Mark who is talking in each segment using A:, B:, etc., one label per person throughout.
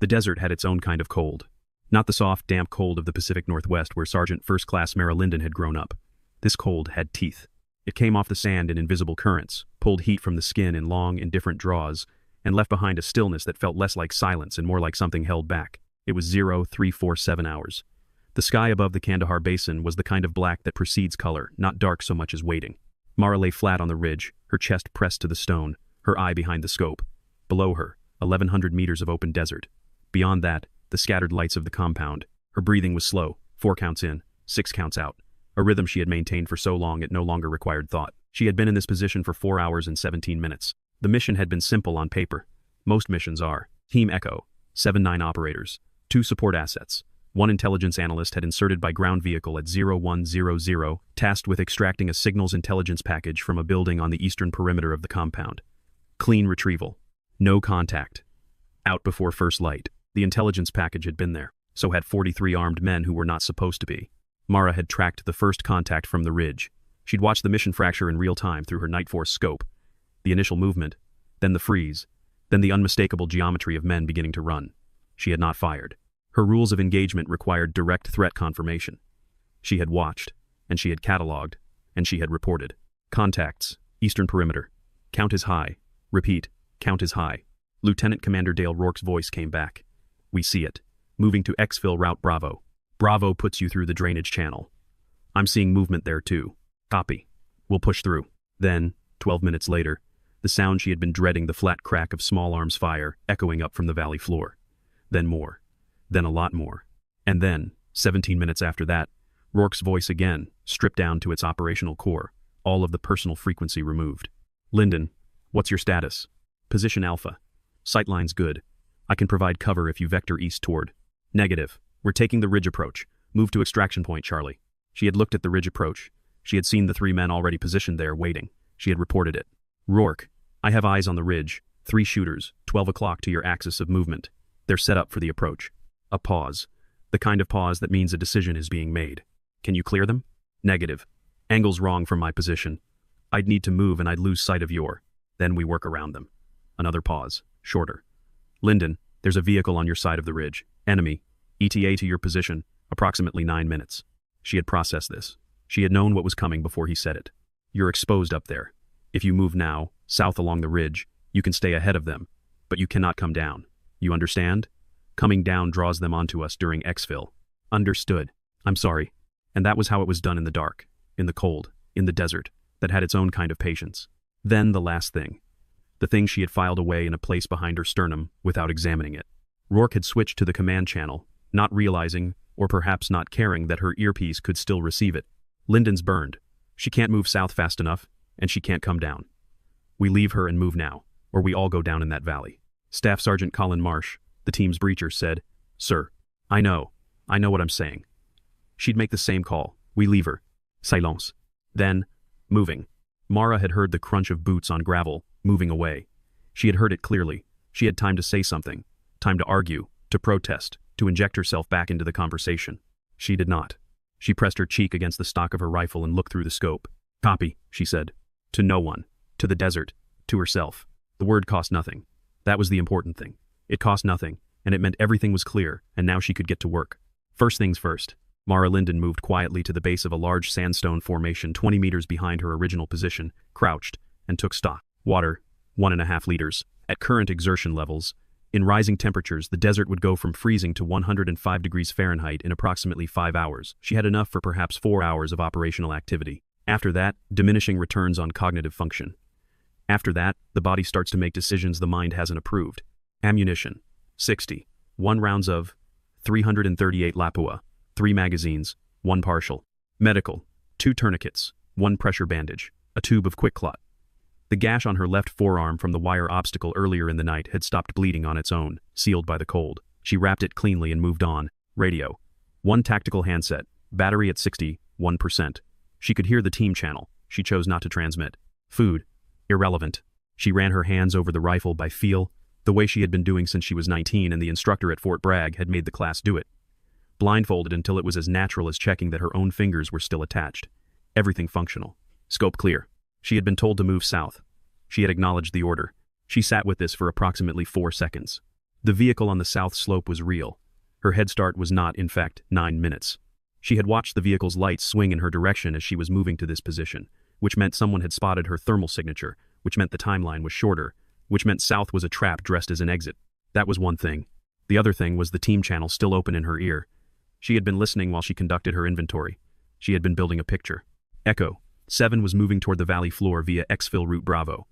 A: The desert had its own kind of cold. Not the soft, damp cold of the Pacific Northwest where Sergeant First Class Mara Linden had grown up. This cold had teeth. It came off the sand in invisible currents, pulled heat from the skin in long, indifferent draws, and left behind a stillness that felt less like silence and more like something held back. It was 0347 hours. The sky above the Kandahar Basin was the kind of black that precedes color, not dark so much as waiting. Mara lay flat on the ridge, her chest pressed to the stone, her eye behind the scope. Below her, 1,100 meters of open desert. Beyond that, the scattered lights of the compound. Her breathing was slow, 4 counts in, 6 counts out. A rhythm she had maintained for so long it no longer required thought. She had been in this position for 4 hours and 17 minutes. The mission had been simple on paper. Most missions are. Team Echo, 7-9 operators, 2 support assets. 1 intelligence analyst had inserted by ground vehicle at 0100, tasked with extracting a signals intelligence package from a building on the eastern perimeter of the compound. Clean retrieval. No contact. Out before first light. The intelligence package had been there. So had 43 armed men who were not supposed to be. Mara had tracked the first contact from the ridge. She'd watched the mission fracture in real time through her Night Force scope. The initial movement, then the freeze, then the unmistakable geometry of men beginning to run. She had not fired. Her rules of engagement required direct threat confirmation. She had watched, and she had catalogued, and she had reported. Contacts, eastern perimeter. Count is high. Repeat, count is high. Lieutenant Commander Dale Rourke's voice came back. We see it. Moving to exfil route Bravo. Bravo puts you through the drainage channel. I'm seeing movement there too. Copy. We'll push through. Then, 12 minutes later, the sound she had been dreading, the flat crack of small arms fire, echoing up from the valley floor. Then more. Then a lot more. And then, 17 minutes after that, Rourke's voice again, stripped down to its operational core, all of the personal frequency removed. Linden, what's your status? Position Alpha. Sightline's good. I can provide cover if you vector east toward. Negative. We're taking the ridge approach. Move to extraction point, Charlie. She had looked at the ridge approach. She had seen the 3 men already positioned there, waiting. She had reported it. Rourke, I have eyes on the ridge. 3 shooters, 12 o'clock to your axis of movement. They're set up for the approach. A pause. The kind of pause that means a decision is being made. Can you clear them? Negative. Angle's wrong from my position. I'd need to move and I'd lose sight of your. Then we work around them. Another pause. Shorter. Linden, there's a vehicle on your side of the ridge. Enemy. ETA to your position. Approximately 9 minutes. She had processed this. She had known what was coming before he said it. You're exposed up there. If you move now, south along the ridge, you can stay ahead of them. But you cannot come down. You understand? Coming down draws them onto us during exfil. Understood. I'm sorry. And that was how it was done in the dark, in the cold, in the desert, that had its own kind of patience. Then the last thing. The thing she had filed away in a place behind her sternum without examining it. Rourke had switched to the command channel, not realizing, or perhaps not caring, that her earpiece could still receive it. Linden's burned. She can't move south fast enough, and she can't come down. We leave her and move now, or we all go down in that valley. Staff Sergeant Colin Marsh, the team's breacher, said, Sir, I know what I'm saying. She'd make the same call. We leave her. Silence. Then, moving. Mara had heard the crunch of boots on gravel, moving away. She had heard it clearly. She had time to say something, time to argue, to protest, to inject herself back into the conversation. She did not. She pressed her cheek against the stock of her rifle and looked through the scope. Copy, she said. To no one. To the desert. To herself. The word cost nothing. That was the important thing. It cost nothing, and it meant everything was clear, and now she could get to work. First things first. Mara Linden moved quietly to the base of a large sandstone formation 20 meters behind her original position, crouched, and took stock. Water, 1.5 liters. At current exertion levels, in rising temperatures, the desert would go from freezing to 105 degrees Fahrenheit in approximately 5 hours. She had enough for perhaps 4 hours of operational activity. After that, diminishing returns on cognitive function. After that, the body starts to make decisions the mind hasn't approved. Ammunition, 60. 1 rounds of 338 Lapua, 3 magazines, 1 partial. Medical, 2 tourniquets, 1 pressure bandage, a tube of quick clot. The gash on her left forearm from the wire obstacle earlier in the night had stopped bleeding on its own, sealed by the cold. She wrapped it cleanly and moved on. Radio, 1 tactical handset, battery at 61%. She could hear the team channel. She chose not to transmit. Food, irrelevant. She ran her hands over the rifle by feel, the way she had been doing since she was 19 and the instructor at Fort Bragg had made the class do it. Blindfolded until it was as natural as checking that her own fingers were still attached. Everything functional. Scope clear. She had been told to move south. She had acknowledged the order. She sat with this for approximately 4 seconds. The vehicle on the south slope was real. Her head start was not, in fact, 9 minutes. She had watched the vehicle's lights swing in her direction as she was moving to this position, which meant someone had spotted her thermal signature, which meant the timeline was shorter, which meant south was a trap dressed as an exit. That was one thing. The other thing was the team channel still open in her ear. She had been listening while she conducted her inventory. She had been building a picture. Echo 7 was moving toward the valley floor via exfil route Bravo.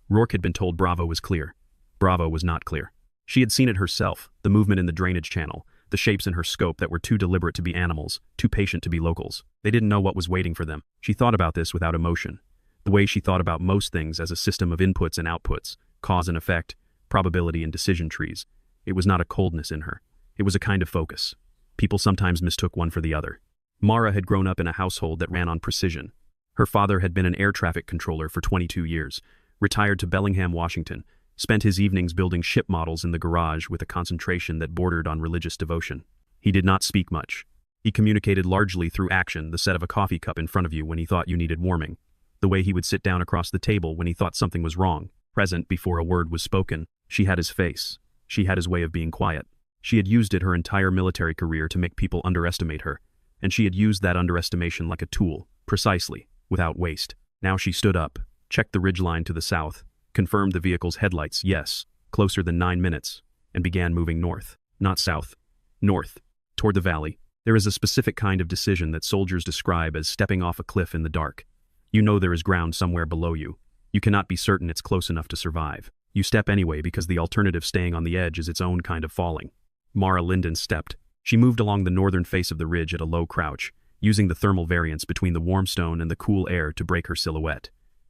A: Rourke had been told Bravo was clear. Bravo was not clear. She had seen it herself, the movement in the drainage channel, the shapes in her scope that were too deliberate to be animals, too patient to be locals. They didn't know what was waiting for them. She thought about this without emotion. The way she thought about most things as a system of inputs and outputs, cause and effect, probability and decision trees. It was not a coldness in her. It was a kind of focus. People sometimes mistook one for the other. Mara had grown up in a household that ran on precision. Her father had been an air traffic controller for 22 years, retired to Bellingham, Washington, spent his evenings building ship models in the garage with a concentration that bordered on religious devotion. He did not speak much. He communicated largely through action, the set of a coffee cup in front of you when he thought you needed warming, the way he would sit down across the table when he thought something was wrong, present before a word was spoken. She had his face. She had his way of being quiet. She had used it her entire military career to make people underestimate her, and she had used that underestimation like a tool, precisely, without waste. Now she stood up, checked the ridgeline to the south, confirmed the vehicle's headlights, yes, closer than 9 minutes, and began moving north, not south, north, toward the valley. There is a specific kind of decision that soldiers describe as stepping off a cliff in the dark. You know there is ground somewhere below you. You cannot be certain it's close enough to survive. You step anyway because the alternative staying on the edge is its own kind of falling. Mara Linden stepped. She moved along the northern face of the ridge at a low crouch, using the thermal variance between the warm stone and the cool air to break her silhouette.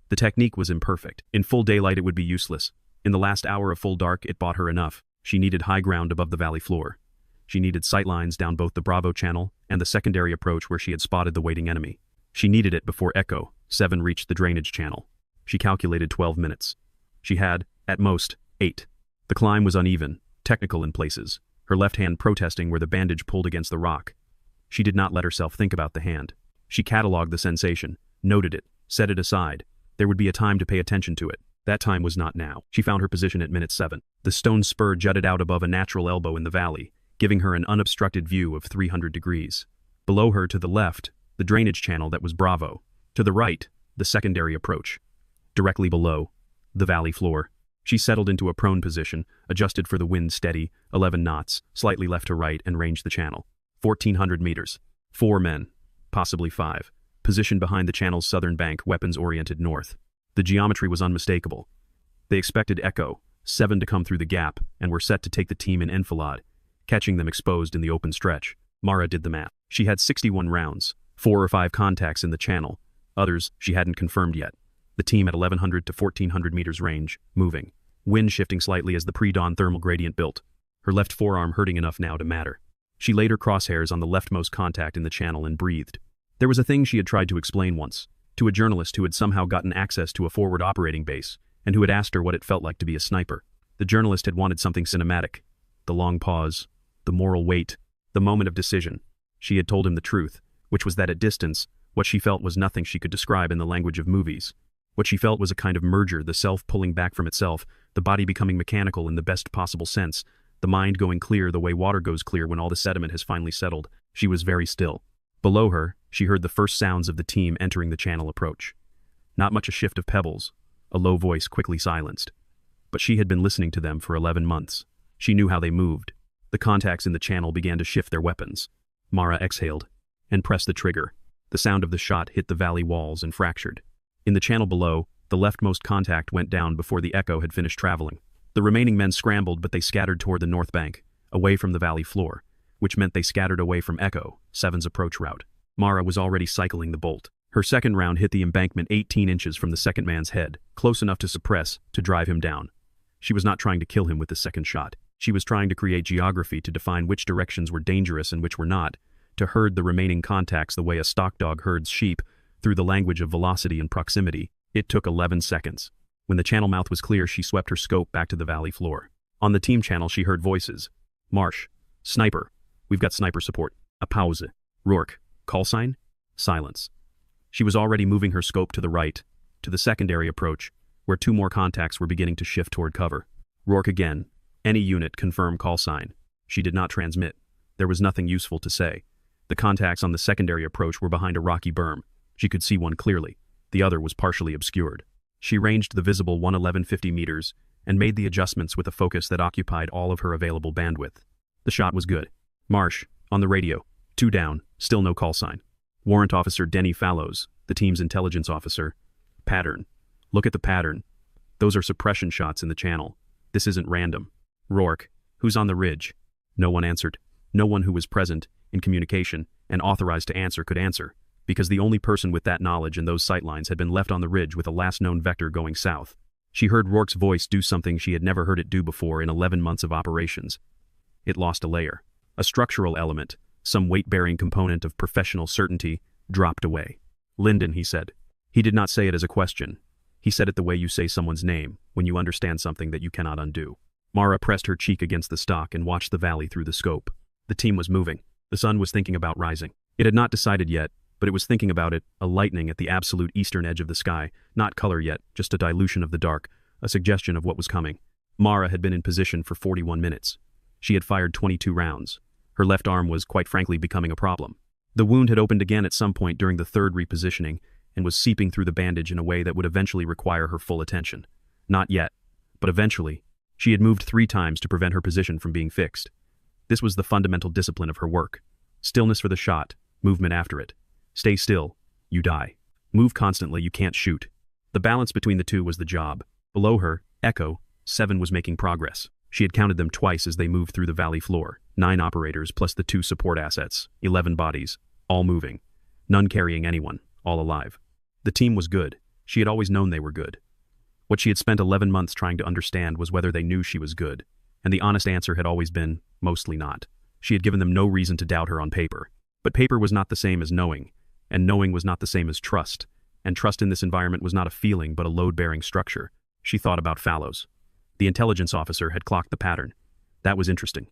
A: The technique was imperfect. In full daylight it would be useless. In the last hour of full dark it bought her enough. She needed high ground above the valley floor. She needed sightlines down both the Bravo channel and the secondary approach where she had spotted the waiting enemy. She needed it before Echo 7 reached the drainage channel. She calculated 12 minutes. She had, at most, 8. The climb was uneven, technical in places, her left hand protesting where the bandage pulled against the rock. She did not let herself think about the hand. She catalogued the sensation, noted it, set it aside. There would be a time to pay attention to it. That time was not now. She found her position at minute 7. The stone spur jutted out above a natural elbow in the valley, giving her an unobstructed view of 300 degrees. Below her, to the left, the drainage channel that was Bravo. To the right, the secondary approach. Directly below, the valley floor. She settled into a prone position, adjusted for the wind steady, 11 knots, slightly left to right, and ranged the channel. 1,400 meters. 4 men, possibly 5. Positioned behind the channel's southern bank, weapons oriented north. The geometry was unmistakable. They expected Echo 7 to come through the gap and were set to take the team in enfilade, catching them exposed in the open stretch. Mara did the math. She had 61 rounds, 4 or 5 contacts in the channel. Others she hadn't confirmed yet. The team at 1,100 to 1,400 meters range, moving. Wind shifting slightly as the pre-dawn thermal gradient built. Her left forearm hurting enough now to matter. She laid her crosshairs on the leftmost contact in the channel and breathed. There was a thing she had tried to explain once, to a journalist who had somehow gotten access to a forward operating base, and who had asked her what it felt like to be a sniper. The journalist had wanted something cinematic. The long pause, the moral weight, the moment of decision. She had told him the truth, which was that at distance, what she felt was nothing she could describe in the language of movies. What she felt was a kind of merger, the self pulling back from itself, the body becoming mechanical in the best possible sense, the mind going clear the way water goes clear when all the sediment has finally settled. She was very still. Below her, she heard the first sounds of the team entering the channel approach. Not much a shift of pebbles, a low voice quickly silenced. But she had been listening to them for 11 months. She knew how they moved. The contacts in the channel began to shift their weapons. Mara exhaled and pressed the trigger. The sound of the shot hit the valley walls and fractured. In the channel below, the leftmost contact went down before the Echo had finished traveling. The remaining men scrambled, but they scattered toward the north bank, away from the valley floor, which meant they scattered away from Echo 7's approach route. Mara was already cycling the bolt. Her second round hit the embankment 18 inches from the second man's head, close enough to suppress, to drive him down. She was not trying to kill him with the second shot. She was trying to create geography to define which directions were dangerous and which were not, to herd the remaining contacts the way a stock dog herds sheep, through the language of velocity and proximity. It took 11 seconds. When the channel mouth was clear, she swept her scope back to the valley floor. On the team channel, she heard voices. Marsh. Sniper. We've got sniper support. A pause. Rourke. Call sign? Silence. She was already moving her scope to the right, to the secondary approach, where 2 more contacts were beginning to shift toward cover. Rourke again. Any unit, confirm call sign. She did not transmit. There was nothing useful to say. The contacts on the secondary approach were behind a rocky berm. She could see one clearly. The other was partially obscured. She ranged the visible 11150 meters and made the adjustments with a focus that occupied all of her available bandwidth. The shot was good. Marsh, on the radio. 2 down, still no call sign. Warrant Officer Denny Fallows, the team's intelligence officer. Pattern. Look at the pattern. Those are suppression shots in the channel. This isn't random. Rourke, who's on the ridge? No one answered. No one who was present, in communication, and authorized to answer could answer, because the only person with that knowledge and those sightlines had been left on the ridge with a last known vector going south. She heard Rourke's voice do something she had never heard it do before in 11 months of operations. It lost a layer. A structural element, some weight-bearing component of professional certainty, dropped away. Lyndon, he said. He did not say it as a question. He said it the way you say someone's name, when you understand something that you cannot undo. Mara pressed her cheek against the stock and watched the valley through the scope. The team was moving. The sun was thinking about rising. It had not decided yet, but it was thinking about it, a lightning at the absolute eastern edge of the sky, not color yet, just a dilution of the dark, a suggestion of what was coming. Mara had been in position for 41 minutes. She had fired 22 rounds. Her left arm was, quite frankly, becoming a problem. The wound had opened again at some point during the third repositioning and was seeping through the bandage in a way that would eventually require her full attention. Not yet, but eventually. She had moved 3 times to prevent her position from being fixed. This was the fundamental discipline of her work. Stillness for the shot, movement after it. Stay still, you die. Move constantly, you can't shoot. The balance between the two was the job. Below her, Echo, 7 was making progress. She had counted them twice as they moved through the valley floor. 9 operators plus the 2 support assets, 11 bodies, all moving. None carrying anyone, all alive. The team was good. She had always known they were good. What she had spent 11 months trying to understand was whether they knew she was good, and the honest answer had always been, mostly not. She had given them no reason to doubt her on paper. But paper was not the same as knowing, and knowing was not the same as trust, and trust in this environment was not a feeling but a load-bearing structure. She thought about Fallows. The intelligence officer had clocked the pattern. That was interesting.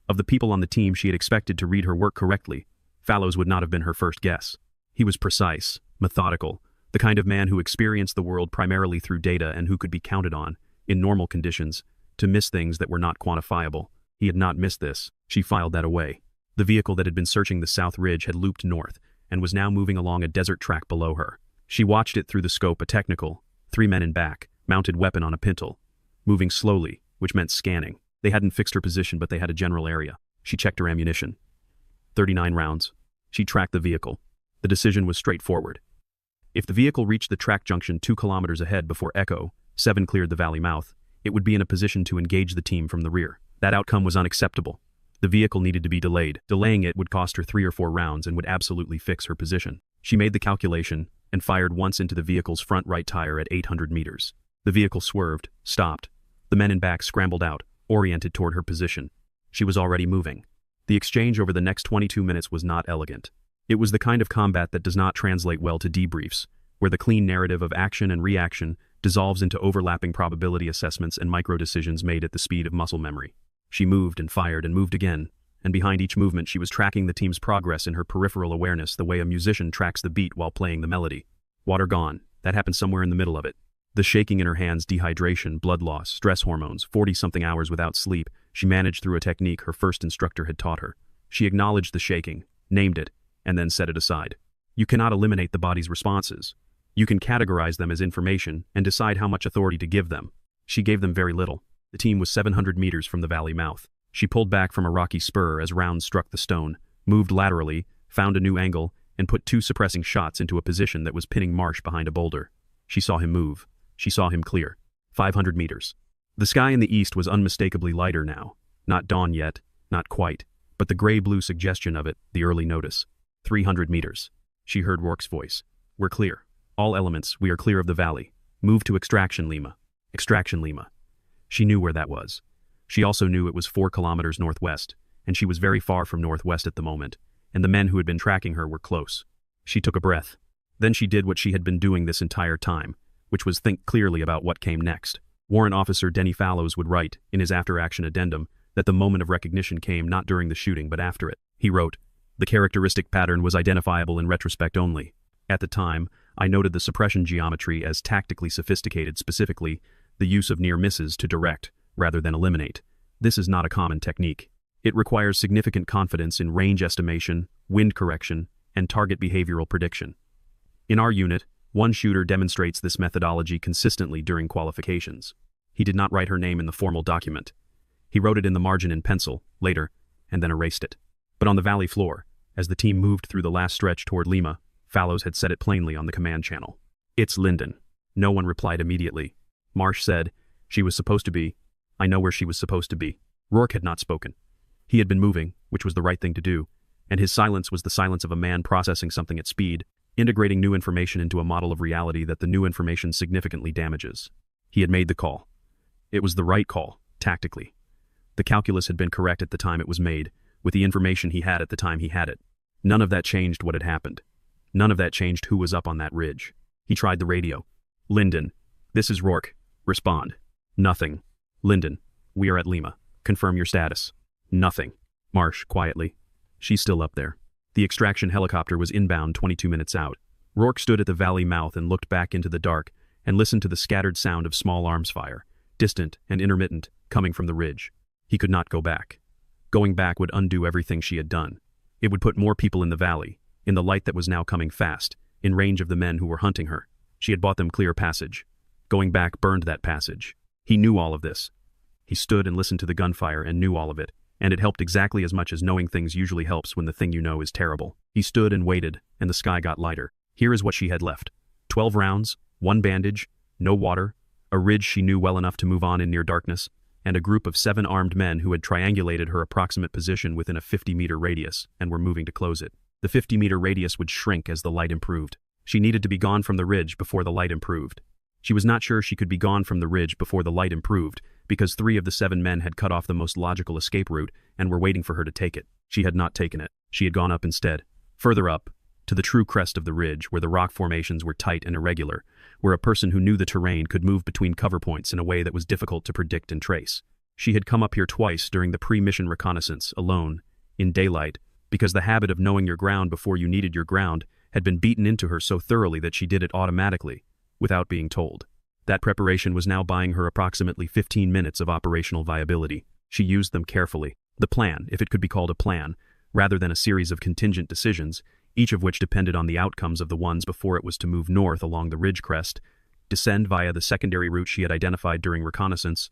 A: Of the people on the team she had expected to read her work correctly, Fallows would not have been her first guess. He was precise, methodical, the kind of man who experienced the world primarily through data and who could be counted on, in normal conditions, to miss things that were not quantifiable. He had not missed this. She filed that away. The vehicle that had been searching the south ridge had looped north and was now moving along a desert track below her. She watched it through the scope, a technical, 3 men in back, mounted weapon on a pintle, moving slowly, which meant scanning. They hadn't fixed her position, but they had a general area. She checked her ammunition. 39 rounds. She tracked the vehicle. The decision was straightforward. If the vehicle reached the track junction 2 kilometers ahead before Echo, 7 cleared the valley mouth, it would be in a position to engage the team from the rear. That outcome was unacceptable. The vehicle needed to be delayed. Delaying it would cost her 3 or 4 rounds and would absolutely fix her position. She made the calculation and fired once into the vehicle's front right tire at 800 meters. The vehicle swerved, stopped. The men in back scrambled out, oriented toward her position. She was already moving. The exchange over the next 22 minutes was not elegant. It was the kind of combat that does not translate well to debriefs, where the clean narrative of action and reaction dissolves into overlapping probability assessments and micro-decisions made at the speed of muscle memory. She moved and fired and moved again, and behind each movement she was tracking the team's progress in her peripheral awareness the way a musician tracks the beat while playing the melody. Water gone. That happened somewhere in the middle of it. The shaking in her hands, dehydration, blood loss, stress hormones, 40-something hours without sleep, she managed through a technique her first instructor had taught her. She acknowledged the shaking, named it, and then set it aside. You cannot eliminate the body's responses. You can categorize them as information and decide how much authority to give them. She gave them very little. The team was 700 meters from the valley mouth. She pulled back from a rocky spur as rounds struck the stone, moved laterally, found a new angle, and put 2 suppressing shots into a position that was pinning Marsh behind a boulder. She saw him move. She saw him clear. 500 meters. The sky in the east was unmistakably lighter now. Not dawn yet, not quite, but the gray-blue suggestion of it, the early notice. 300 meters. She heard Rourke's voice. We're clear. All elements, we are clear of the valley. Move to Extraction Lima. Extraction Lima. She knew where that was. She also knew it was 4 kilometers northwest, and she was very far from northwest at the moment, and the men who had been tracking her were close. She took a breath. Then she did what she had been doing this entire time, which was think clearly about what came next. Warrant Officer Denny Fallows would write, in his after-action addendum, that the moment of recognition came not during the shooting but after it. He wrote, "The characteristic pattern was identifiable in retrospect only. At the time, I noted the suppression geometry as tactically sophisticated, specifically the use of near misses to direct, rather than eliminate. This is not a common technique. It requires significant confidence in range estimation, wind correction, and target behavioral prediction. In our unit, one shooter demonstrates this methodology consistently during qualifications. He did not write her name in the formal document. He wrote it in the margin in pencil, later, and then erased it. But on the valley floor, as the team moved through the last stretch toward Lima, Fallows had said it plainly on the command channel. "It's Linden." No one replied immediately. Marsh said, "She was supposed to be. I know where she was supposed to be." Rourke had not spoken. He had been moving, which was the right thing to do, and his silence was the silence of a man processing something at speed, integrating new information into a model of reality that the new information significantly damages. He had made the call. It was the right call, tactically. The calculus had been correct at the time it was made, with the information he had at the time he had it. None of that changed what had happened. None of that changed who was up on that ridge. He tried the radio. "Linden, this is Rourke. Respond." "Nothing." "Linden, we are at Lima. Confirm your status." "Nothing." Marsh, quietly. "She's still up there." The extraction helicopter was inbound 22 minutes out. Rourke stood at the valley mouth and looked back into the dark and listened to the scattered sound of small arms fire, distant and intermittent, coming from the ridge. He could not go back. Going back would undo everything she had done. It would put more people in the valley, in the light that was now coming fast, in range of the men who were hunting her. She had bought them clear passage. Going back burned that passage. He knew all of this. He stood and listened to the gunfire and knew all of it, and it helped exactly as much as knowing things usually helps when the thing you know is terrible. He stood and waited, and the sky got lighter. Here is what she had left. 12 rounds, 1 bandage, no water, a ridge she knew well enough to move on in near darkness, and a group of 7 armed men who had triangulated her approximate position within a 50-meter radius and were moving to close it. The 50-meter radius would shrink as the light improved. She needed to be gone from the ridge before the light improved. She was not sure she could be gone from the ridge before the light improved, because 3 of the 7 men had cut off the most logical escape route and were waiting for her to take it. She had not taken it. She had gone up instead. Further up, to the true crest of the ridge, where the rock formations were tight and irregular, where a person who knew the terrain could move between cover points in a way that was difficult to predict and trace. She had come up here twice during the pre-mission reconnaissance, alone, in daylight, because the habit of knowing your ground before you needed your ground had been beaten into her so thoroughly that she did it automatically, without being told. That preparation was now buying her approximately 15 minutes of operational viability. She used them carefully. The plan, if it could be called a plan, rather than a series of contingent decisions, each of which depended on the outcomes of the ones before it was to move north along the ridge crest, descend via the secondary route she had identified during reconnaissance,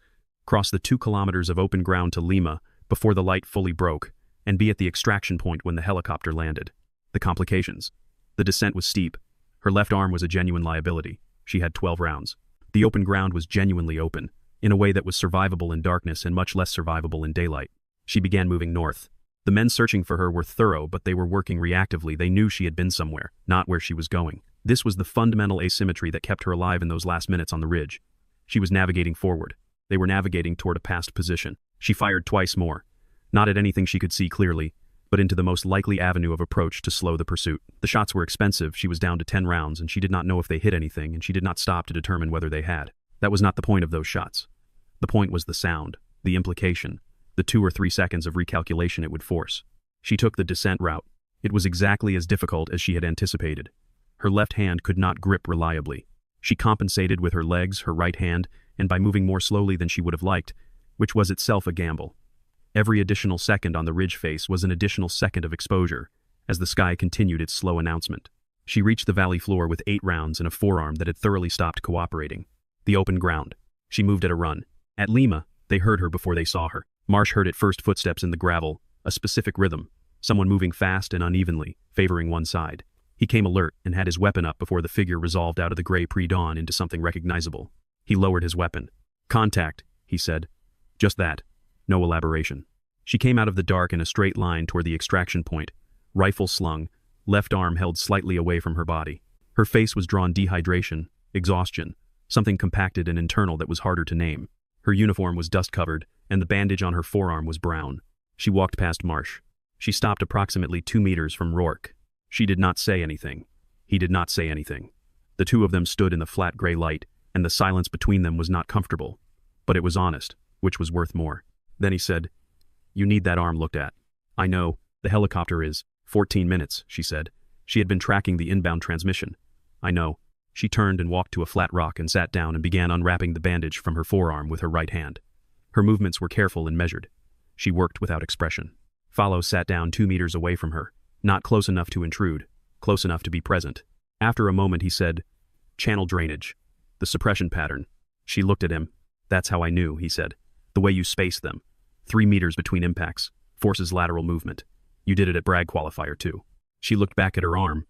A: cross the 2 kilometers of open ground to Lima before the light fully broke, and be at the extraction point when the helicopter landed. The complications. The descent was steep. Her left arm was a genuine liability. She had 12 rounds. The open ground was genuinely open, in a way that was survivable in darkness and much less survivable in daylight. She began moving north. The men searching for her were thorough, but they were working reactively. They knew she had been somewhere, not where she was going. This was the fundamental asymmetry that kept her alive in those last minutes on the ridge. She was navigating forward. They were navigating toward a past position. She fired twice more, not at anything she could see clearly, but into the most likely avenue of approach to slow the pursuit. The shots were expensive. She was down to 10 rounds, and she did not know if they hit anything, and she did not stop to determine whether they had. That was not the point of those shots. The point was the sound, the implication, the 2 or 3 seconds of recalculation it would force. She took the descent route. It was exactly as difficult as she had anticipated. Her left hand could not grip reliably. She compensated with her legs, her right hand, and by moving more slowly than she would have liked, which was itself a gamble. Every additional second on the ridge face was an additional second of exposure, as the sky continued its slow announcement. She reached the valley floor with 8 rounds and a forearm that had thoroughly stopped cooperating. The open ground. She moved at a run. At Lima, they heard her before they saw her. Marsh heard at first footsteps in the gravel, a specific rhythm, someone moving fast and unevenly, favoring one side. He came alert and had his weapon up before the figure resolved out of the gray pre-dawn into something recognizable. He lowered his weapon. "Contact," he said. Just that. No elaboration. She came out of the dark in a straight line toward the extraction point, rifle slung, left arm held slightly away from her body. Her face was drawn dehydration, exhaustion, something compacted and internal that was harder to name. Her uniform was dust-covered, and the bandage on her forearm was brown. She walked past Marsh. She stopped approximately 2 meters from Rourke. She did not say anything. He did not say anything. The 2 of them stood in the flat gray light, and the silence between them was not comfortable. But it was honest, which was worth more. Then he said, "You need that arm looked at." "I know. The helicopter is." 14 minutes, she said. She had been tracking the inbound transmission. "I know." She turned and walked to a flat rock and sat down and began unwrapping the bandage from her forearm with her right hand. Her movements were careful and measured. She worked without expression. Fallows sat down 2 meters away from her, not close enough to intrude, close enough to be present. After a moment he said, "Channel drainage. The suppression pattern." She looked at him. "That's how I knew," he said. "The way you spaced them. 3 meters between impacts. Forces lateral movement. You did it at Bragg qualifier too." She looked back at her arm.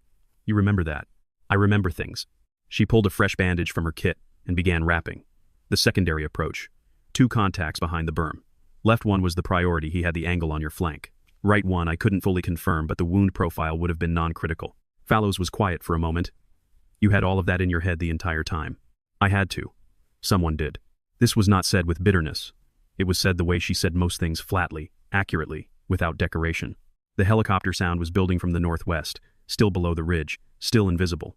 A: "You remember that?" "I remember things." She pulled a fresh bandage from her kit and began wrapping. The secondary approach. 2 contacts behind the berm. Left one was the priority, he had the angle on your flank. Right one I couldn't fully confirm, but the wound profile would have been non-critical. Fallows was quiet for a moment. "You had all of that in your head the entire time." "I had to. Someone did." This was not said with bitterness. It was said the way she said most things, flatly, accurately, without decoration. The helicopter sound was building from the northwest, still below the ridge, still invisible.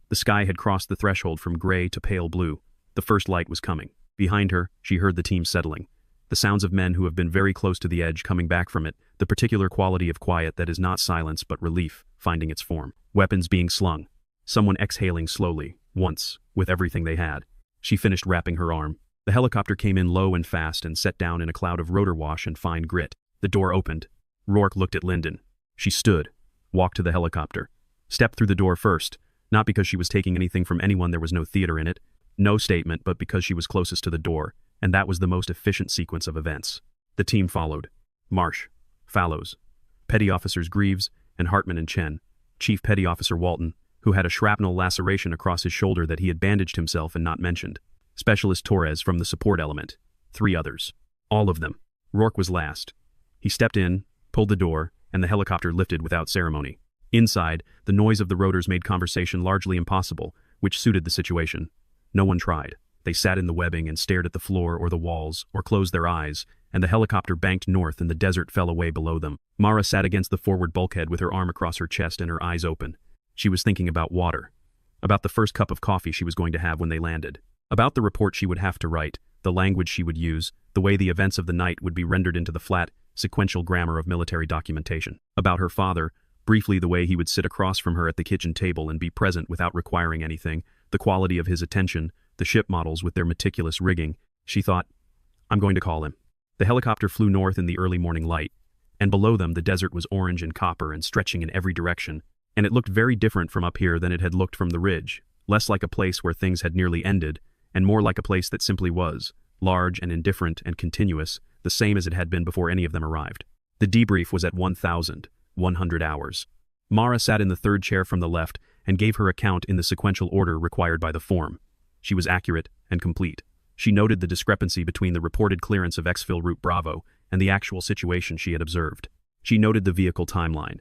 A: The sky had crossed the threshold from gray to pale blue. The first light was coming. Behind her, she heard the team settling. The sounds of men who have been very close to the edge coming back from it, the particular quality of quiet that is not silence but relief, finding its form. Weapons being slung. Someone exhaling slowly, once, with everything they had. She finished wrapping her arm. The helicopter came in low and fast and set down in a cloud of rotor wash and fine grit. The door opened. Rourke looked at Linden. She stood, walked to the helicopter, stepped through the door first, not because she was taking anything from anyone, there was no theater in it, no statement, but because she was closest to the door, and that was the most efficient sequence of events. The team followed. Marsh, Fallows, Petty Officers Greaves, and Hartman and Chen, Chief Petty Officer Walton, who had a shrapnel laceration across his shoulder that he had bandaged himself and not mentioned, Specialist Torres from the support element, 3 others. All of them. Rourke was last. He stepped in, pulled the door, and the helicopter lifted without ceremony. Inside, the noise of the rotors made conversation largely impossible, which suited the situation. No one tried. They sat in the webbing and stared at the floor or the walls, or closed their eyes, and the helicopter banked north and the desert fell away below them. Mara sat against the forward bulkhead with her arm across her chest and her eyes open. She was thinking about water. About the first cup of coffee she was going to have when they landed. About the report she would have to write, the language she would use, the way the events of the night would be rendered into the flat, sequential grammar of military documentation. About her father, briefly the way he would sit across from her at the kitchen table and be present without requiring anything, the quality of his attention, the ship models with their meticulous rigging. She thought, "I'm going to call him." The helicopter flew north in the early morning light, and below them the desert was orange and copper and stretching in every direction, and it looked very different from up here than it had looked from the ridge, less like a place where things had nearly ended, and more like a place that simply was, large and indifferent and continuous, the same as it had been before any of them arrived. The debrief was at 1,100 hours. Mara sat in the third chair from the left and gave her account in the sequential order required by the form. She was accurate and complete. She noted the discrepancy between the reported clearance of exfil route Bravo and the actual situation she had observed. She noted the vehicle timeline.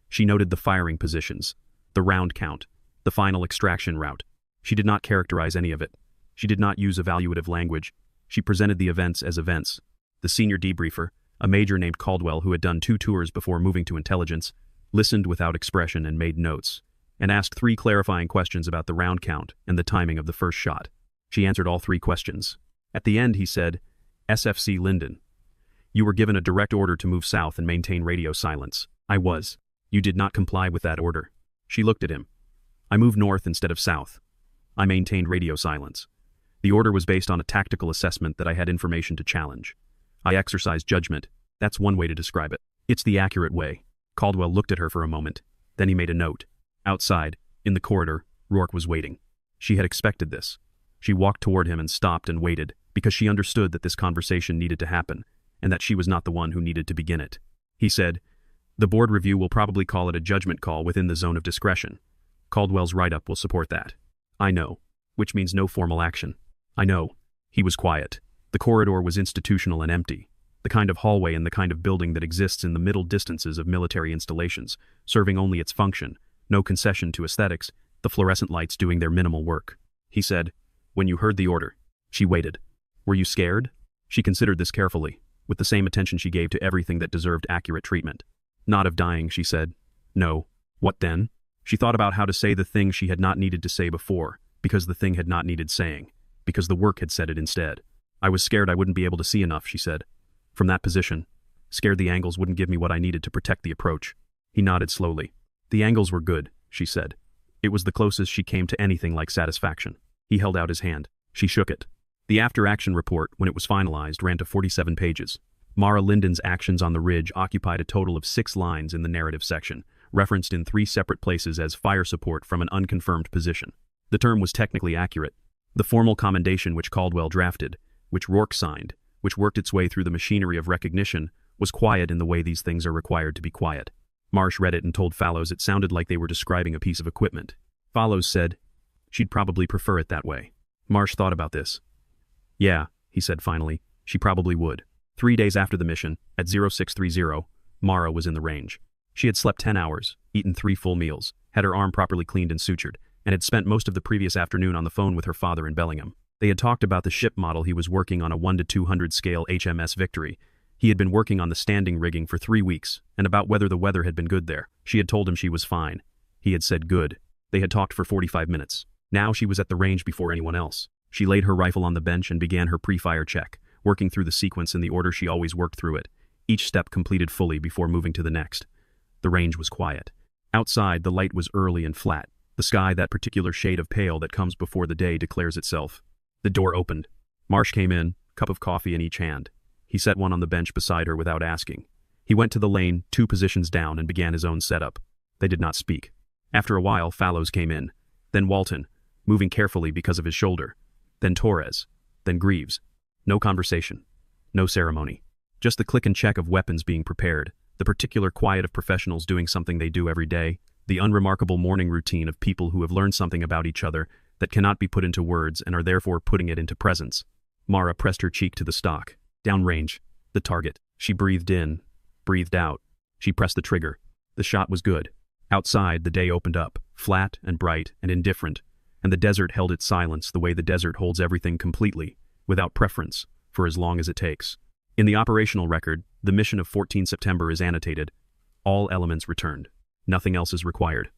A: She noted the firing positions, the round count, the final extraction route. She did not characterize any of it. She did not use evaluative language. She presented the events as events. The senior debriefer, a major named Caldwell who had done 2 tours before moving to intelligence, listened without expression and made notes, and asked 3 clarifying questions about the round count and the timing of the first shot. She answered all 3 questions. At the end he said, "SFC Linden, you were given a direct order to move south and maintain radio silence." "I was." "You did not comply with that order." She looked at him. "I moved north instead of south. I maintained radio silence. The order was based on a tactical assessment that I had information to challenge. I exercised judgment. That's one way to describe it. It's the accurate way." Caldwell looked at her for a moment. Then he made a note. Outside, in the corridor, Rourke was waiting. She had expected this. She walked toward him and stopped and waited, because she understood that this conversation needed to happen, and that she was not the one who needed to begin it. He said, "The board review will probably call it a judgment call within the zone of discretion. Caldwell's write-up will support that." "I know," which means no formal action. "I know." He was quiet. The corridor was institutional and empty, the kind of hallway and the kind of building that exists in the middle distances of military installations, serving only its function, no concession to aesthetics, the fluorescent lights doing their minimal work. He said, "When you heard the order." She waited. "Were you scared?" She considered this carefully, with the same attention she gave to everything that deserved accurate treatment. "Not of dying," she said. "No." "What then?" She thought about how to say the thing she had not needed to say before, because the thing had not needed saying, because the work had said it instead. "I was scared I wouldn't be able to see enough," she said. "From that position. Scared the angles wouldn't give me what I needed to protect the approach." He nodded slowly. "The angles were good," she said. It was the closest she came to anything like satisfaction. He held out his hand. She shook it. The after-action report, when it was finalized, ran to 47 pages. Mara Linden's actions on the ridge occupied a total of 6 lines in the narrative section, referenced in 3 separate places as fire support from an unconfirmed position. The term was technically accurate. The formal commendation which Caldwell drafted, which Rourke signed, which worked its way through the machinery of recognition, was quiet in the way these things are required to be quiet. Marsh read it and told Fallows it sounded like they were describing a piece of equipment. Fallows said, "She'd probably prefer it that way." Marsh thought about this. "Yeah," he said finally, "she probably would." 3 days after the mission, at 0630, Mara was in the range. She had slept 10 hours, eaten 3 full meals, had her arm properly cleaned and sutured, and had spent most of the previous afternoon on the phone with her father in Bellingham. They had talked about the ship model he was working on, a 1-200 scale HMS Victory. He had been working on the standing rigging for 3 weeks, and about whether the weather had been good there. She had told him she was fine. He had said good. They had talked for 45 minutes. Now she was at the range before anyone else. She laid her rifle on the bench and began her pre-fire check, working through the sequence in the order she always worked through it, each step completed fully before moving to the next. The range was quiet. Outside, the light was early and flat, the sky that particular shade of pale that comes before the day declares itself. The door opened. Marsh came in, cup of coffee in each hand. He set one on the bench beside her without asking. He went to the lane, 2 positions down, and began his own setup. They did not speak. After a while, Fallows came in. Then Walton, moving carefully because of his shoulder. Then Torres. Then Greaves. No conversation. No ceremony. Just the click and check of weapons being prepared, the particular quiet of professionals doing something they do every day, the unremarkable morning routine of people who have learned something about each other that cannot be put into words and are therefore putting it into presence. Mara pressed her cheek to the stock. Downrange. The target. She breathed in, breathed out. She pressed the trigger. The shot was good. Outside, the day opened up, flat and bright and indifferent, and the desert held its silence the way the desert holds everything completely, without preference, for as long as it takes. In the operational record, the mission of 14 September is annotated. All elements returned. Nothing else is required.